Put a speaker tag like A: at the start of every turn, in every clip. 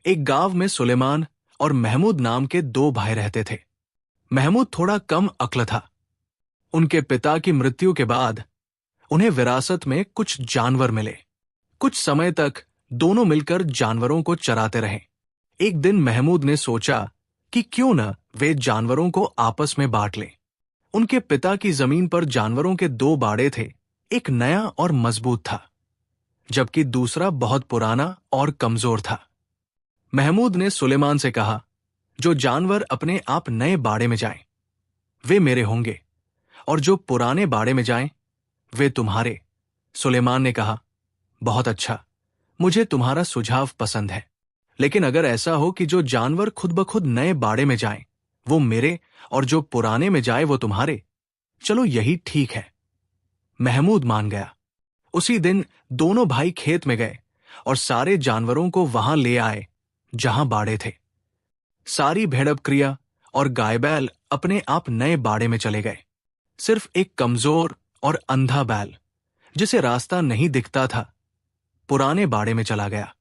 A: एक गांव में सुलेमान और महमूद नाम के दो भाई रहते थे। महमूद थोड़ा कम अक्ल था। उनके पिता की मृत्यु के बाद उन्हें विरासत में कुछ जानवर मिले। कुछ समय तक दोनों मिलकर जानवरों को चराते रहे। एक दिन महमूद ने सोचा कि क्यों न वे जानवरों को आपस में बांट लें। उनके पिता की जमीन पर जानवरों के दो बाड़े थे। एक नया और मजबूत था, जबकि दूसरा बहुत पुराना और कमजोर था। महमूद ने सुलेमान से कहा, जो जानवर अपने आप नए बाड़े में जाएं, वे मेरे होंगे, और जो पुराने बाड़े में जाएं, वे तुम्हारे। सुलेमान ने कहा, बहुत अच्छा, मुझे तुम्हारा सुझाव पसंद है। लेकिन अगर ऐसा हो कि जो जानवर खुद ब खुद नए बाड़े में जाएं, वो मेरे, और जो पुराने में जाए वो तुम्हारे, चलो यही ठीक है। महमूद मान गया। उसी दिन दोनों भाई खेत में गए और सारे जानवरों को वहां ले आए जहां बाड़े थे। सारी भेड़प क्रिया और गाय बैल अपने आप नए बाड़े में चले गए। सिर्फ एक कमजोर और अंधा बैल, जिसे रास्ता नहीं दिखता था, पुराने बाड़े में चला गया।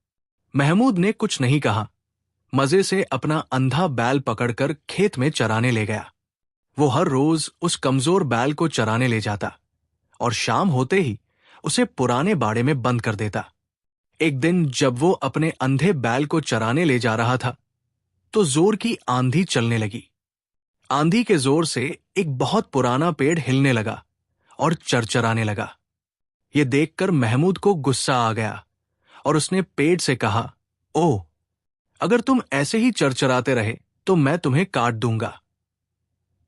A: महमूद ने कुछ नहीं कहा, मजे से अपना अंधा बैल पकड़कर खेत में चराने ले गया। वो हर रोज उस कमजोर बैल को चराने ले जाता और शाम होते ही उसे पुराने बाड़े में बंद कर देता। एक दिन जब वो अपने अंधे बैल को चराने ले जा रहा था, तो जोर की आंधी चलने लगी। आंधी के जोर से एक बहुत पुराना पेड़ हिलने लगा और चरचराने लगा। ये देखकर महमूद को गुस्सा आ गया और उसने पेड़ से कहा, ओह, अगर तुम ऐसे ही चरचराते रहे तो मैं तुम्हें काट दूंगा।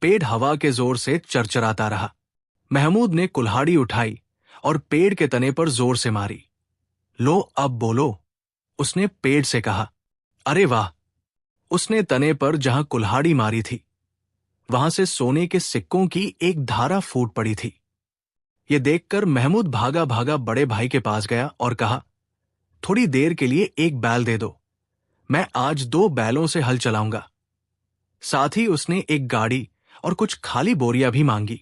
A: पेड़ हवा के जोर से चरचराता रहा। महमूद ने कुल्हाड़ी उठाई और पेड़ के तने पर जोर से मारी। लो अब बोलो, उसने पेड़ से कहा। अरे वाह! उसने तने पर जहां कुल्हाड़ी मारी थी, वहां से सोने के सिक्कों की एक धारा फूट पड़ी थी। यह देखकर महमूद भागा भागा बड़े भाई के पास गया और कहा, थोड़ी देर के लिए एक बैल दे दो, मैं आज 2 बैलों से हल चलाऊंगा। साथ ही उसने एक गाड़ी और कुछ खाली बोरियां भी मांगी।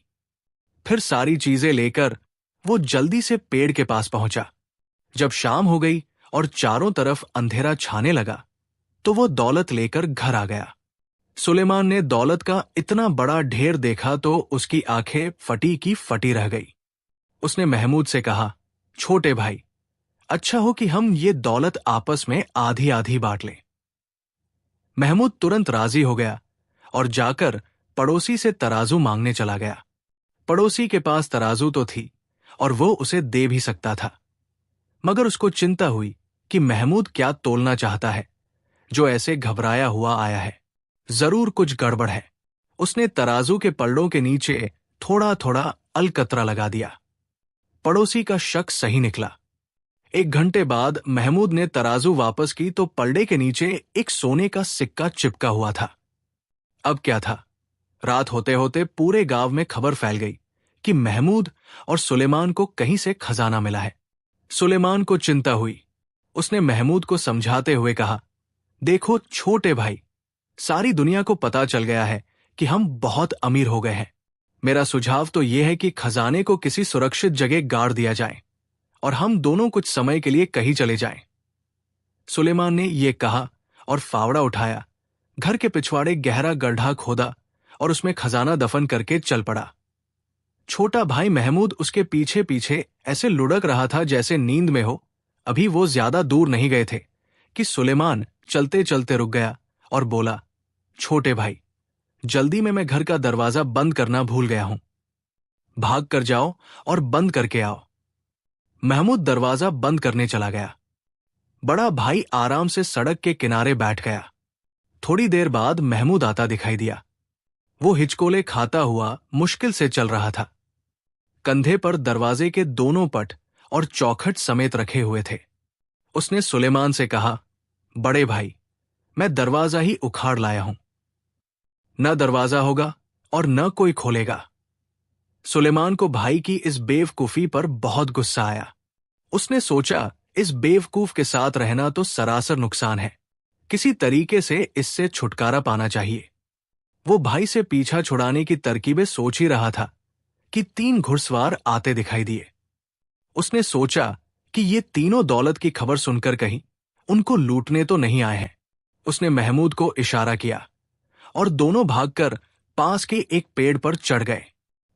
A: फिर सारी चीजें लेकर वो जल्दी से पेड़ के पास पहुंचा। जब शाम हो गई और चारों तरफ अंधेरा छाने लगा, तो वो दौलत लेकर घर आ गया। सुलेमान ने दौलत का इतना बड़ा ढेर देखा तो उसकी आंखें फटी की फटी रह गई। उसने महमूद से कहा, छोटे भाई, अच्छा हो कि हम ये दौलत आपस में आधी आधी बांट लें। महमूद तुरंत राजी हो गया और जाकर पड़ोसी से तराजू मांगने चला गया। पड़ोसी के पास तराजू तो थी और वो उसे दे भी सकता था, मगर उसको चिंता हुई कि महमूद क्या तोलना चाहता है, जो ऐसे घबराया हुआ आया है। जरूर कुछ गड़बड़ है। उसने तराजू के पल्लों के नीचे थोड़ा थोड़ा अलकतरा लगा दिया। पड़ोसी का शक सही निकला। 1 घंटे बाद महमूद ने तराजू वापस की तो पल्ले के नीचे एक सोने का सिक्का चिपका हुआ था। अब क्या था? रात होते होते पूरे गांव में खबर फैल गई कि महमूद और सुलेमान को कहीं से खजाना मिला है। सुलेमान को चिंता हुई। उसने महमूद को समझाते हुए कहा, देखो छोटे भाई, सारी दुनिया को पता चल गया है कि हम बहुत अमीर हो गए हैं। मेरा सुझाव तो यह है कि खजाने को किसी सुरक्षित जगह गाड़ दिया जाए और हम दोनों कुछ समय के लिए कहीं चले जाएं। सुलेमान ने यह कहा और फावड़ा उठाया, घर के पिछवाड़े गहरा गड्ढा खोदा और उसमें खजाना दफन करके चल पड़ा। छोटा भाई महमूद उसके पीछे पीछे ऐसे लुढ़क रहा था जैसे नींद में हो। अभी वो ज्यादा दूर नहीं गए थे कि सुलेमान चलते चलते रुक गया और बोला, छोटे भाई, जल्दी में मैं घर का दरवाजा बंद करना भूल गया हूं। भाग कर जाओ और बंद करके आओ। महमूद दरवाजा बंद करने चला गया। बड़ा भाई आराम से सड़क के किनारे बैठ गया। थोड़ी देर बाद महमूद आता दिखाई दिया। वो हिचकोले खाता हुआ मुश्किल से चल रहा था। कंधे पर दरवाजे के दोनों पट और चौखट समेत रखे हुए थे। उसने सुलेमान से कहा, बड़े भाई, मैं दरवाजा ही उखाड़ लाया हूं। न दरवाजा होगा और न कोई खोलेगा। सुलेमान को भाई की इस बेवकूफी पर बहुत गुस्सा आया। उसने सोचा, इस बेवकूफ के साथ रहना तो सरासर नुकसान है। किसी तरीके से इससे छुटकारा पाना चाहिए। वो भाई से पीछा छुड़ाने की तरकीबें सोच ही रहा था कि 3 घुड़सवार आते दिखाई दिए। उसने सोचा कि ये तीनों दौलत की खबर सुनकर कहीं उनको लूटने तो नहीं आए हैं। उसने महमूद को इशारा किया और दोनों भागकर पास के एक पेड़ पर चढ़ गए।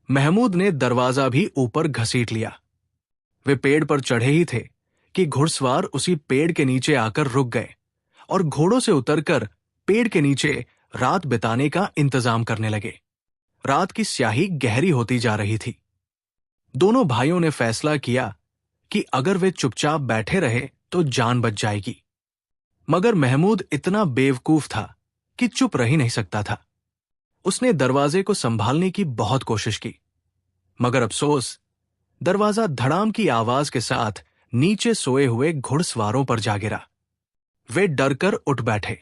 A: महमूद ने दरवाजा भी ऊपर घसीट लिया। वे पेड़ पर चढ़े ही थे कि घुड़सवार उसी पेड़ के नीचे आकर रुक गए और घोड़ों से उतरकर पेड़ के नीचे रात बिताने का इंतजाम करने लगे। रात की स्याही गहरी होती जा रही थी। दोनों भाइयों ने फैसला किया कि अगर वे चुपचाप बैठे रहे तो जान बच जाएगी, मगर महमूद इतना बेवकूफ था कि चुप रह ही नहीं सकता था। उसने दरवाजे को संभालने की बहुत कोशिश की, मगर अफसोस, दरवाजा धड़ाम की आवाज के साथ नीचे सोए हुए घुड़सवारों पर जा गिरा। वे डरकर उठ बैठे।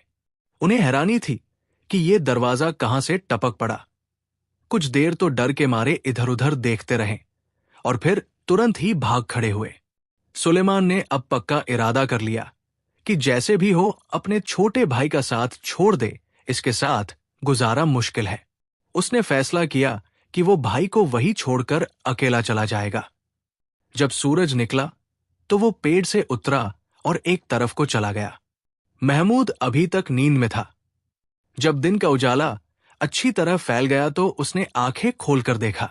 A: उन्हें हैरानी थी कि यह दरवाजा कहां से टपक पड़ा। कुछ देर तो डर के मारे इधर उधर देखते रहे और फिर तुरंत ही भाग खड़े हुए। सुलेमान ने अब पक्का इरादा कर लिया कि जैसे भी हो अपने छोटे भाई का साथ छोड़ दे, इसके साथ गुजारा मुश्किल है। उसने फैसला किया कि वो भाई को वही छोड़कर अकेला चला जाएगा। जब सूरज निकला तो वो पेड़ से उतरा और एक तरफ को चला गया। महमूद अभी तक नींद में था। जब दिन का उजाला अच्छी तरह फैल गया तो उसने आंखें खोलकर देखा।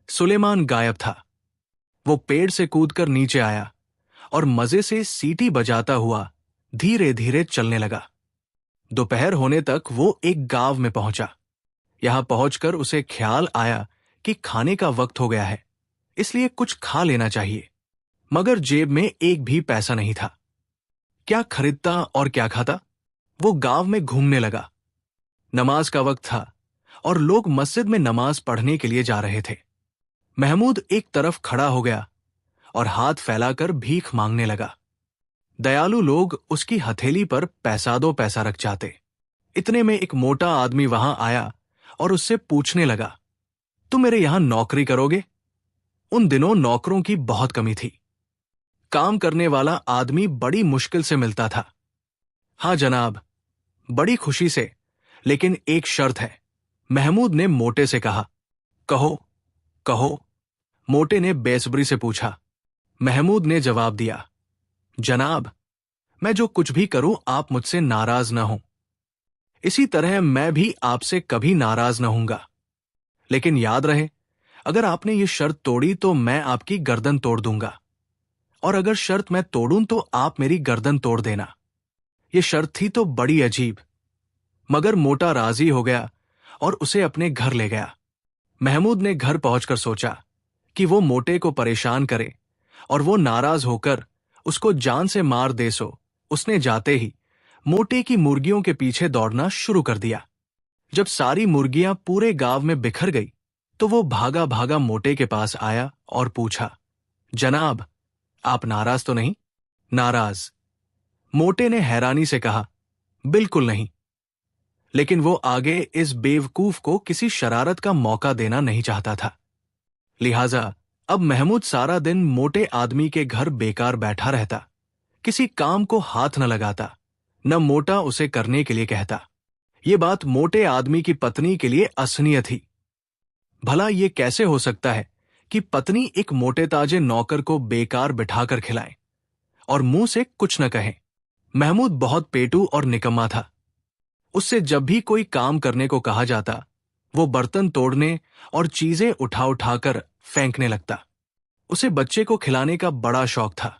A: सुलेमान गायब था। वो पेड़ से कूदकर नीचे आया और मजे से सीटी बजाता हुआ धीरे धीरे चलने लगा। दोपहर होने तक वो एक गांव में पहुंचा। यहां पहुंचकर उसे ख्याल आया कि खाने का वक्त हो गया है, इसलिए कुछ खा लेना चाहिए, मगर जेब में एक भी पैसा नहीं था। क्या खरीदता और क्या खाता? वो गांव में घूमने लगा। नमाज का वक्त था और लोग मस्जिद में नमाज पढ़ने के लिए जा रहे थे। महमूद एक तरफ खड़ा हो गया और हाथ फैलाकर भीख मांगने लगा। दयालु लोग उसकी हथेली पर पैसा दो पैसा रख जाते। इतने में एक मोटा आदमी वहां आया और उससे पूछने लगा, तुम मेरे यहां नौकरी करोगे? उन दिनों नौकरों की बहुत कमी थी। काम करने वाला आदमी बड़ी मुश्किल से मिलता था। हां जनाब, बड़ी खुशी से, लेकिन एक शर्त है, महमूद ने मोटे से कहा। कहो कहो, मोटे ने बेसब्री से पूछा। महमूद ने जवाब दिया, जनाब, मैं जो कुछ भी करूं आप मुझसे नाराज न हो। इसी तरह मैं भी आपसे कभी नाराज न होऊंगा। लेकिन याद रहे, अगर आपने ये शर्त तोड़ी तो मैं आपकी गर्दन तोड़ दूंगा, और अगर शर्त मैं तोड़ूं तो आप मेरी गर्दन तोड़ देना। ये शर्त थी तो बड़ी अजीब, मगर मोटा राजी हो गया और उसे अपने घर ले गया। महमूद ने घर पहुंचकर सोचा कि वो मोटे को परेशान करे और वो नाराज होकर उसको जान से मार दे। सो उसने जाते ही मोटे की मुर्गियों के पीछे दौड़ना शुरू कर दिया। जब सारी मुर्गियां पूरे गांव में बिखर गई तो वो भागा भागा मोटे के पास आया और पूछा, जनाब, आप नाराज तो नहीं? नाराज? मोटे ने हैरानी से कहा, बिल्कुल नहीं। लेकिन वो आगे इस बेवकूफ को किसी शरारत का मौका देना नहीं चाहता था। लिहाजा अब महमूद सारा दिन मोटे आदमी के घर बेकार बैठा रहता, किसी काम को हाथ न लगाता, न मोटा उसे करने के लिए कहता। ये बात मोटे आदमी की पत्नी के लिए असहनीय थी। भला ये कैसे हो सकता है कि पत्नी एक मोटे ताजे नौकर को बेकार बिठाकर खिलाए और मुंह से कुछ न कहे। महमूद बहुत पेटू और निकम्मा था। उससे जब भी कोई काम करने को कहा जाता, वो बर्तन तोड़ने और चीजें उठा उठाकर फेंकने लगता। उसे बच्चे को खिलाने का बड़ा शौक था,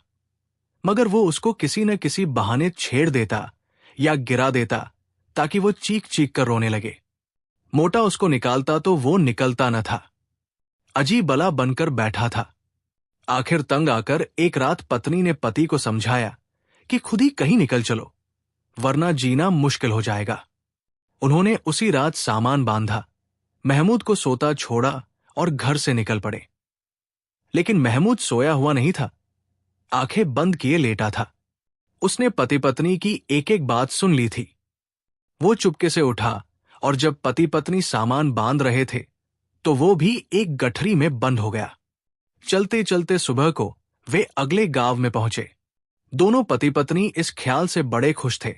A: मगर वो उसको किसी न किसी बहाने छेड़ देता या गिरा देता ताकि वो चीख चीख कर रोने लगे। मोटा उसको निकालता तो वो निकलता न था, अजीब बला बनकर बैठा था। आखिर तंग आकर एक रात पत्नी ने पति को समझाया कि खुद ही कहीं निकल चलो, वरना जीना मुश्किल हो जाएगा। उन्होंने उसी रात सामान बांधा, महमूद को सोता छोड़ा और घर से निकल पड़े। लेकिन महमूद सोया हुआ नहीं था, आंखें बंद किए लेटा था। उसने पति पत्नी की एक एक बात सुन ली थी। वो चुपके से उठा और जब पति पत्नी सामान बांध रहे थे तो वो भी एक गठरी में बंद हो गया। चलते चलते सुबह को वे अगले गांव में पहुंचे। दोनों पति पत्नी इस ख्याल से बड़े खुश थे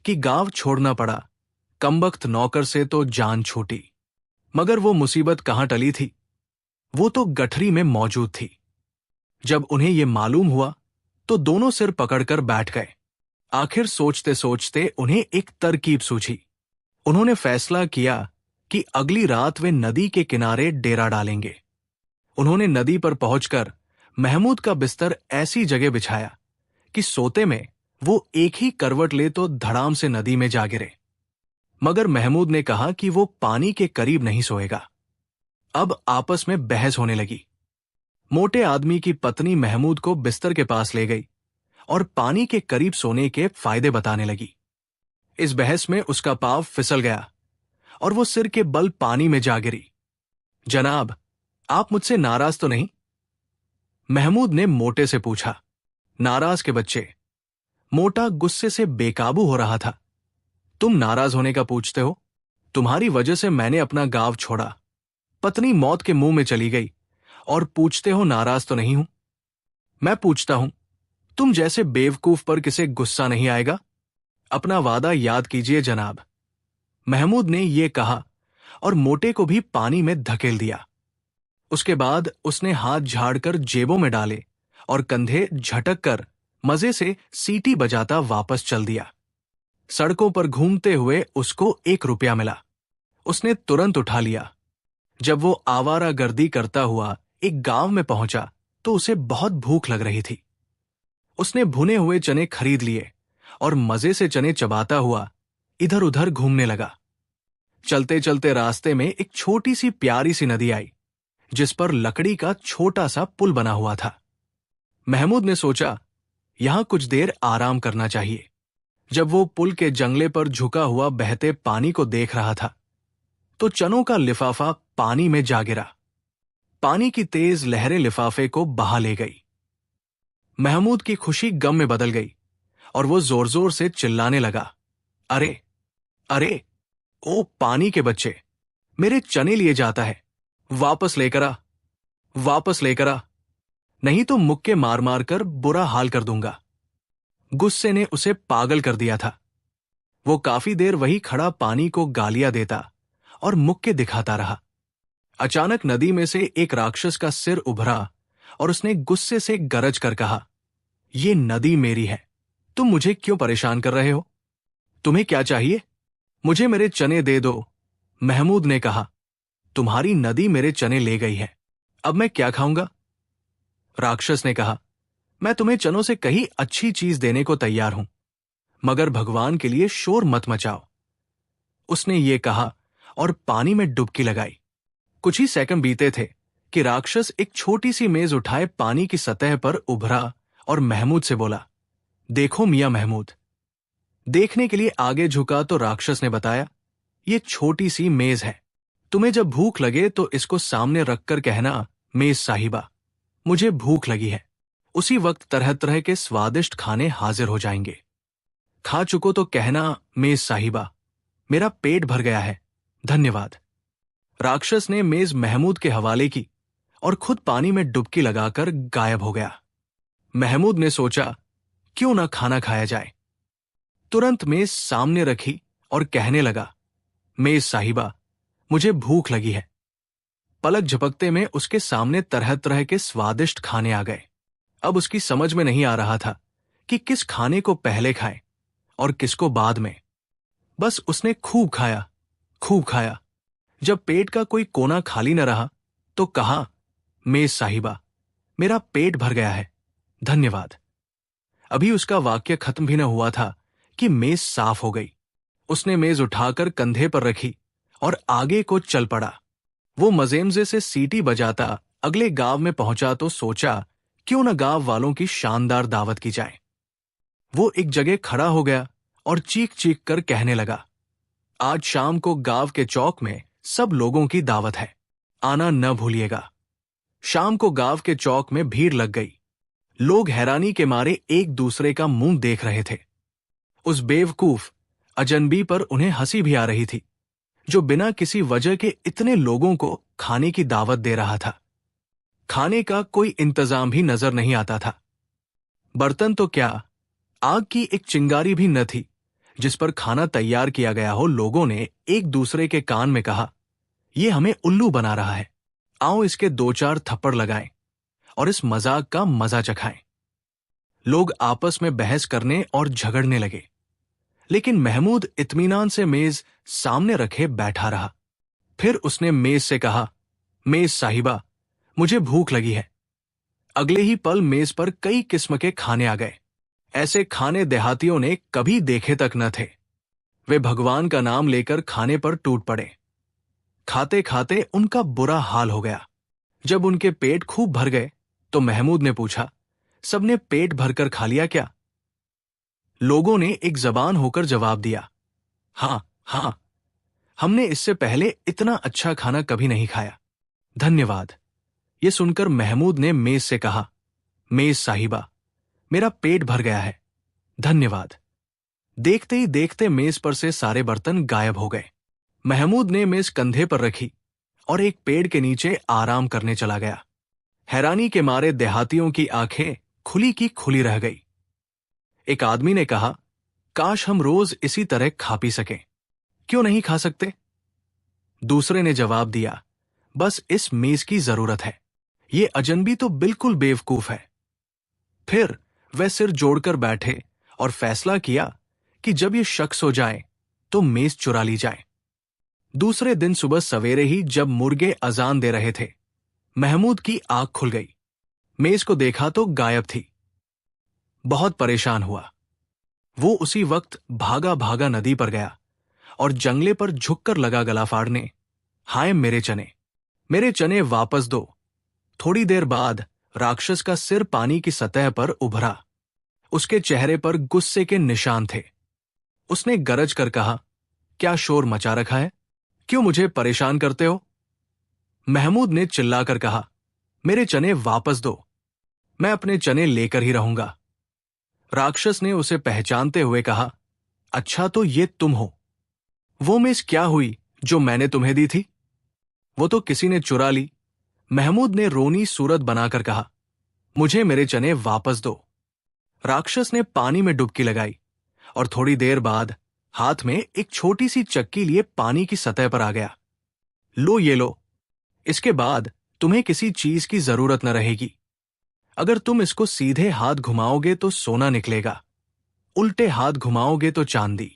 A: कि गांव छोड़ना पड़ा, कमबख्त नौकर से तो जान छूटी। मगर वो मुसीबत कहां टली थी, वो तो गठरी में मौजूद थी। जब उन्हें ये मालूम हुआ तो दोनों सिर पकड़कर बैठ गए। आखिर सोचते सोचते उन्हें एक तरकीब सूझी। उन्होंने फैसला किया कि अगली रात वे नदी के किनारे डेरा डालेंगे। उन्होंने नदी पर पहुंचकर महमूद का बिस्तर ऐसी जगह बिछाया कि सोते में वो एक ही करवट ले तो धड़ाम से नदी में जा गिरे। मगर महमूद ने कहा कि वो पानी के करीब नहीं सोएगा। अब आपस में बहस होने लगी। मोटे आदमी की पत्नी महमूद को बिस्तर के पास ले गई और पानी के करीब सोने के फायदे बताने लगी। इस बहस में उसका पांव फिसल गया और वो सिर के बल पानी में जा गिरी। जनाब, आप मुझसे नाराज तो नहीं? महमूद ने मोटे से पूछा। नाराज के बच्चे। मोटा गुस्से से बेकाबू हो रहा था। तुम नाराज होने का पूछते हो? तुम्हारी वजह से मैंने अपना गांव छोड़ा, पत्नी मौत के मुंह में चली गई, और पूछते हो नाराज तो नहीं हूं? मैं पूछता हूं, तुम जैसे बेवकूफ पर किसे गुस्सा नहीं आएगा? अपना वादा याद कीजिए जनाब। महमूद ने यह कहा और मोटे को भी पानी में धकेल दिया। उसके बाद उसने हाथ झाड़कर जेबों में डाले और कंधे झटक कर मजे से सीटी बजाता वापस चल दिया। सड़कों पर घूमते हुए उसको 1 रुपया मिला। उसने तुरंत उठा लिया। जब वो आवारागर्दी करता हुआ एक गांव में पहुंचा तो उसे बहुत भूख लग रही थी। उसने भुने हुए चने खरीद लिए और मजे से चने चबाता हुआ इधर उधर घूमने लगा। चलते चलते रास्ते में एक छोटी सी प्यारी सी नदी आई, जिस पर लकड़ी का छोटा सा पुल बना हुआ था। महमूद ने सोचा, यहां कुछ देर आराम करना चाहिए। जब वो पुल के जंगले पर झुका हुआ बहते पानी को देख रहा था तो चनों का लिफाफा पानी में जा गिरा। पानी की तेज लहरें लिफाफे को बहा ले गई। महमूद की खुशी गम में बदल गई और वो जोर जोर से चिल्लाने लगा, अरे अरे, ओ पानी के बच्चे, मेरे चने लिए जाता है, वापस लेकर आ, वापस लेकर आ, नहीं तो मुक्के मार मार कर बुरा हाल कर दूंगा। गुस्से ने उसे पागल कर दिया था। वो काफी देर वही खड़ा पानी को गालियां देता और मुक्के दिखाता रहा। अचानक नदी में से एक राक्षस का सिर उभरा और उसने गुस्से से गरज कर कहा, ये नदी मेरी है, तुम मुझे क्यों परेशान कर रहे हो? तुम्हें क्या चाहिए? मुझे मेरे चने दे दो। महमूद ने कहा, तुम्हारी नदी मेरे चने ले गई है, अब मैं क्या खाऊंगा? राक्षस ने कहा, मैं तुम्हें चनों से कहीं अच्छी चीज देने को तैयार हूं, मगर भगवान के लिए शोर मत मचाओ। उसने ये कहा और पानी में डुबकी लगाई। कुछ ही सेकंड बीते थे कि राक्षस एक छोटी सी मेज उठाए पानी की सतह पर उभरा और महमूद से बोला, देखो मियां महमूद। देखने के लिए आगे झुका तो राक्षस ने बताया, ये छोटी सी मेज है, तुम्हें जब भूख लगे तो इसको सामने रखकर कहना, मेज साहिबा, मुझे भूख लगी है। उसी वक्त तरह तरह के स्वादिष्ट खाने हाजिर हो जाएंगे। खा चुको तो कहना, मेज साहिबा, मेरा पेट भर गया है, धन्यवाद। राक्षस ने मेज महमूद के हवाले की और खुद पानी में डुबकी लगाकर गायब हो गया। महमूद ने सोचा, क्यों ना खाना खाया जाए। तुरंत मेज सामने रखी और कहने लगा, मेज साहिबा, मुझे भूख लगी है। पलक झपकते में उसके सामने तरह तरह के स्वादिष्ट खाने आ गए। अब उसकी समझ में नहीं आ रहा था कि किस खाने को पहले खाए और किसको बाद में। बस उसने खूब खाया, खूब खाया। जब पेट का कोई कोना खाली न रहा तो कहा, मेज साहिबा, मेरा पेट भर गया है, धन्यवाद। अभी उसका वाक्य खत्म भी न हुआ था कि मेज साफ हो गई। उसने मेज उठाकर कंधे पर रखी और आगे को चल पड़ा। वो मजेमजे से सीटी बजाता अगले गांव में पहुंचा तो सोचा, क्यों न गांव वालों की शानदार दावत की जाए। वो एक जगह खड़ा हो गया और चीख चीख कर कहने लगा, आज शाम को गांव के चौक में सब लोगों की दावत है, आना न भूलिएगा। शाम को गांव के चौक में भीड़ लग गई। लोग हैरानी के मारे एक दूसरे का मुंह देख रहे थे। उस बेवकूफ अजनबी पर उन्हें हंसी भी आ रही थी, जो बिना किसी वजह के इतने लोगों को खाने की दावत दे रहा था। खाने का कोई इंतजाम भी नजर नहीं आता था। बर्तन तो क्या, आग की एक चिंगारी भी न थी जिस पर खाना तैयार किया गया हो। लोगों ने एक दूसरे के कान में कहा, ये हमें उल्लू बना रहा है, आओ इसके 2-4 थप्पड़ लगाएं और इस मजाक का मजा चखाएं। लोग आपस में बहस करने और झगड़ने लगे, लेकिन महमूद इत्मीनान से मेज सामने रखे बैठा रहा। फिर उसने मेज से कहा, मेज साहिबा, मुझे भूख लगी है। अगले ही पल मेज पर कई किस्म के खाने आ गए। ऐसे खाने देहातियों ने कभी देखे तक न थे। वे भगवान का नाम लेकर खाने पर टूट पड़े। खाते खाते उनका बुरा हाल हो गया। जब उनके पेट खूब भर गए तो महमूद ने पूछा, सबने पेट भरकर खा लिया क्या? लोगों ने एक जबान होकर जवाब दिया, हाँ हाँ, हमने इससे पहले इतना अच्छा खाना कभी नहीं खाया। धन्यवाद। ये सुनकर महमूद ने मेज से कहा, मेज साहिबा, मेरा पेट भर गया है, धन्यवाद। देखते ही देखते मेज पर से सारे बर्तन गायब हो गए। महमूद ने मेज कंधे पर रखी और एक पेड़ के नीचे आराम करने चला गया। हैरानी के मारे देहातियों की आंखें खुली की खुली रह गई। एक आदमी ने कहा, काश हम रोज इसी तरह खा पी सकें। क्यों नहीं खा सकते? दूसरे ने जवाब दिया, बस इस मेज की जरूरत है। ये अजनबी तो बिल्कुल बेवकूफ है। फिर वह सिर जोड़कर बैठे और फैसला किया कि जब ये शख्स हो जाए तो मेज चुरा ली जाए। दूसरे दिन सुबह सवेरे ही जब मुर्गे अजान दे रहे थे, महमूद की आंख खुल गई। मेज को देखा तो गायब थी। बहुत परेशान हुआ। वो उसी वक्त भागा भागा नदी पर गया और जंगले पर झुककर लगा गला फाड़ने, हाय मेरे चने वापस दो। थोड़ी देर बाद राक्षस का सिर पानी की सतह पर उभरा। उसके चेहरे पर गुस्से के निशान थे। उसने गरज कर कहा, क्या शोर मचा रखा है? क्यों मुझे परेशान करते हो? महमूद ने चिल्लाकर कहा, मेरे चने वापस दो, मैं अपने चने लेकर ही रहूंगा। राक्षस ने उसे पहचानते हुए कहा, अच्छा तो ये तुम हो। वो मेज क्या हुई जो मैंने तुम्हें दी थी? वो तो किसी ने चुरा ली। महमूद ने रोनी सूरत बनाकर कहा, मुझे मेरे चने वापस दो। राक्षस ने पानी में डुबकी लगाई और थोड़ी देर बाद हाथ में एक छोटी सी चक्की लिए पानी की सतह पर आ गया। लो ये लो, इसके बाद तुम्हें किसी चीज की जरूरत न रहेगी। अगर तुम इसको सीधे हाथ घुमाओगे तो सोना निकलेगा, उल्टे हाथ घुमाओगे तो चांदी।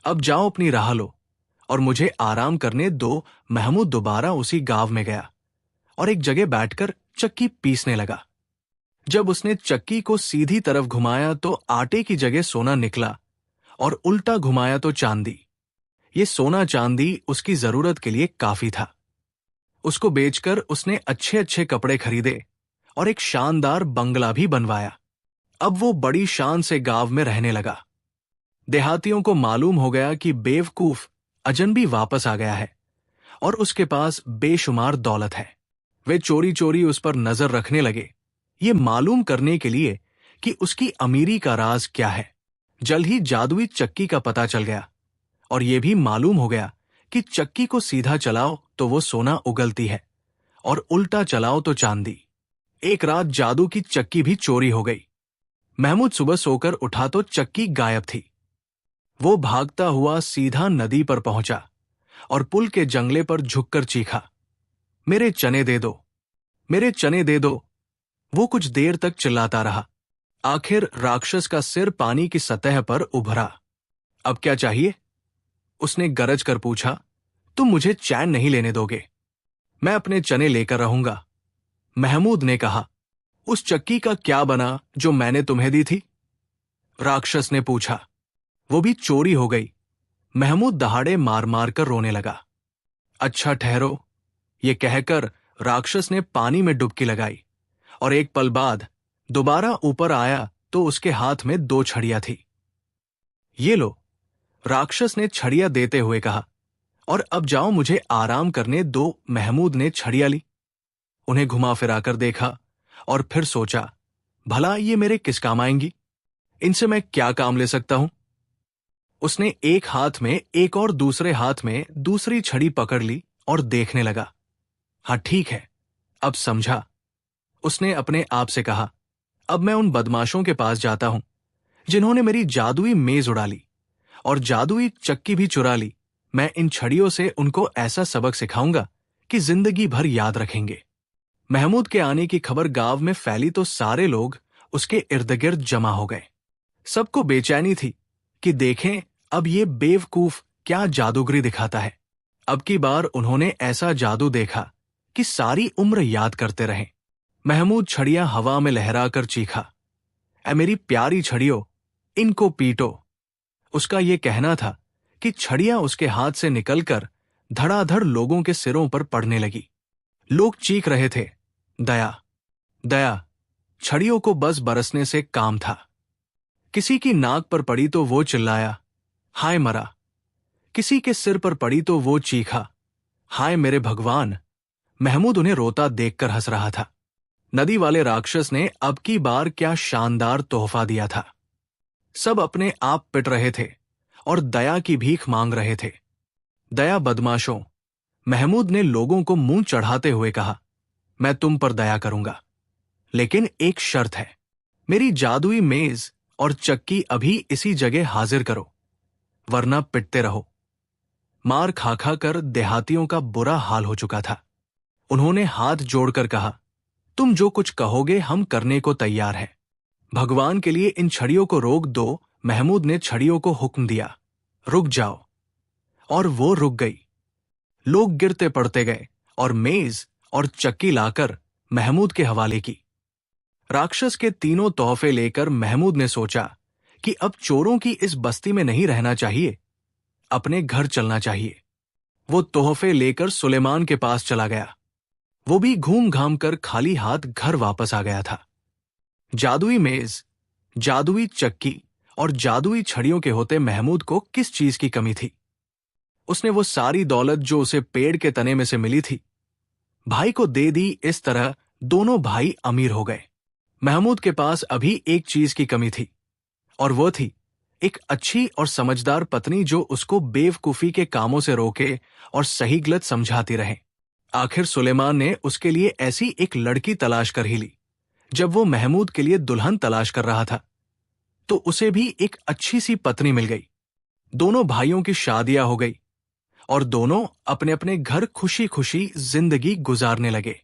A: अब जाओ अपनी राह लो और मुझे आराम करने दो। महमूद दोबारा उसी गांव में गया और एक जगह बैठकर चक्की पीसने लगा। जब उसने चक्की को सीधी तरफ घुमाया तो आटे की जगह सोना निकला और उल्टा घुमाया तो चांदी। ये सोना चांदी उसकी जरूरत के लिए काफी था। उसको बेचकर उसने अच्छे अच्छे कपड़े खरीदे और एक शानदार बंगला भी बनवाया। अब वो बड़ी शान से गांव में रहने लगा। देहातियों को मालूम हो गया कि बेवकूफ अजनबी वापस आ गया है और उसके पास बेशुमार दौलत है। वे चोरी चोरी उस पर नजर रखने लगे, ये मालूम करने के लिए कि उसकी अमीरी का राज क्या है। जल्द ही जादुई चक्की का पता चल गया और यह भी मालूम हो गया कि चक्की को सीधा चलाओ तो वो सोना उगलती है और उल्टा चलाओ तो चांदी। एक रात जादू की चक्की भी चोरी हो गई। महमूद सुबह सोकर उठा तो चक्की गायब थी। वो भागता हुआ सीधा नदी पर पहुंचा और पुल के जंगले पर झुककर चीखा, मेरे चने दे दो, मेरे चने दे दो। वो कुछ देर तक चिल्लाता रहा। आखिर राक्षस का सिर पानी की सतह पर उभरा। अब क्या चाहिए? उसने गरज कर पूछा, तुम मुझे चैन नहीं लेने दोगे, मैं अपने चने लेकर रहूंगा। महमूद ने कहा, उस चक्की का क्या बना जो मैंने तुम्हें दी थी? राक्षस ने पूछा। वो भी चोरी हो गई। महमूद दहाड़े मार मार कर रोने लगा। अच्छा ठहरो, ये कहकर राक्षस ने पानी में डुबकी लगाई और एक पल बाद दोबारा ऊपर आया तो उसके हाथ में 2 छड़ियां थी। ये लो, राक्षस ने छड़ियां देते हुए कहा, और अब जाओ मुझे आराम करने दो। महमूद ने छड़ियां ली, उन्हें घुमा फिराकर देखा और फिर सोचा, भला ये मेरे किस काम आएंगी? इनसे मैं क्या काम ले सकता हूं? उसने एक हाथ में एक और दूसरे हाथ में दूसरी छड़ी पकड़ ली और देखने लगा। हाँ ठीक है, अब समझा। उसने अपने आप से कहा, अब मैं उन बदमाशों के पास जाता हूं जिन्होंने मेरी जादुई मेज उड़ा ली और जादुई चक्की भी चुरा ली। मैं इन छड़ियों से उनको ऐसा सबक सिखाऊंगा कि जिंदगी भर याद रखेंगे। महमूद के आने की खबर गांव में फैली तो सारे लोग उसके इर्द गिर्द जमा हो गए। सबको बेचैनी थी कि देखें अब ये बेवकूफ क्या जादूगरी दिखाता है। अब की बार उन्होंने ऐसा जादू देखा कि सारी उम्र याद करते रहे। महमूद छड़ियां हवा में लहराकर चीखा, ऐ मेरी प्यारी छड़ियों, इनको पीटो। उसका यह कहना था कि छड़ियां उसके हाथ से निकलकर धड़ाधड़ लोगों के सिरों पर पड़ने लगी। लोग चीख रहे थे, दया दया। छड़ियों को बस बरसने से काम था। किसी की नाक पर पड़ी तो वो चिल्लाया, हाय मरा। किसी के सिर पर पड़ी तो वो चीखा, हाय मेरे भगवान। महमूद उन्हें रोता देखकर हंस रहा था। नदी वाले राक्षस ने अब की बार क्या शानदार तोहफा दिया था। सब अपने आप पिट रहे थे और दया की भीख मांग रहे थे। दया बदमाशों, महमूद ने लोगों को मुंह चढ़ाते हुए कहा, मैं तुम पर दया करूंगा, लेकिन एक शर्त है। मेरी जादुई मेज और चक्की अभी इसी जगह हाजिर करो, वरना पिटते रहो। मार खा खा कर देहातियों का बुरा हाल हो चुका था। उन्होंने हाथ जोड़कर कहा, तुम जो कुछ कहोगे हम करने को तैयार हैं। भगवान के लिए इन छड़ियों को रोक दो। महमूद ने छड़ियों को हुक्म दिया, रुक जाओ। और वो रुक गई। लोग गिरते पड़ते गए और मेज और चक्की लाकर महमूद के हवाले की। राक्षस के तीनों तोहफे लेकर महमूद ने सोचा कि अब चोरों की इस बस्ती में नहीं रहना चाहिए, अपने घर चलना चाहिए। वो तोहफे लेकर सुलेमान के पास चला गया। वो भी घूम घाम कर खाली हाथ घर वापस आ गया था। जादुई मेज, जादुई चक्की और जादुई छड़ियों के होते महमूद को किस चीज की कमी थी। उसने वो सारी दौलत जो उसे पेड़ के तने में से मिली थी, भाई को दे दी। इस तरह दोनों भाई अमीर हो गए। महमूद के पास अभी एक चीज की कमी थी, और वो थी एक अच्छी और समझदार पत्नी जो उसको बेवकूफी के कामों से रोके और सही गलत समझाती रहे। आखिर सुलेमान ने उसके लिए ऐसी एक लड़की तलाश कर ही ली। जब वो महमूद के लिए दुल्हन तलाश कर रहा था तो उसे भी एक अच्छी सी पत्नी मिल गई। दोनों भाइयों की शादियां हो गई और दोनों अपने अपने घर खुशी खुशी जिंदगी गुजारने लगे।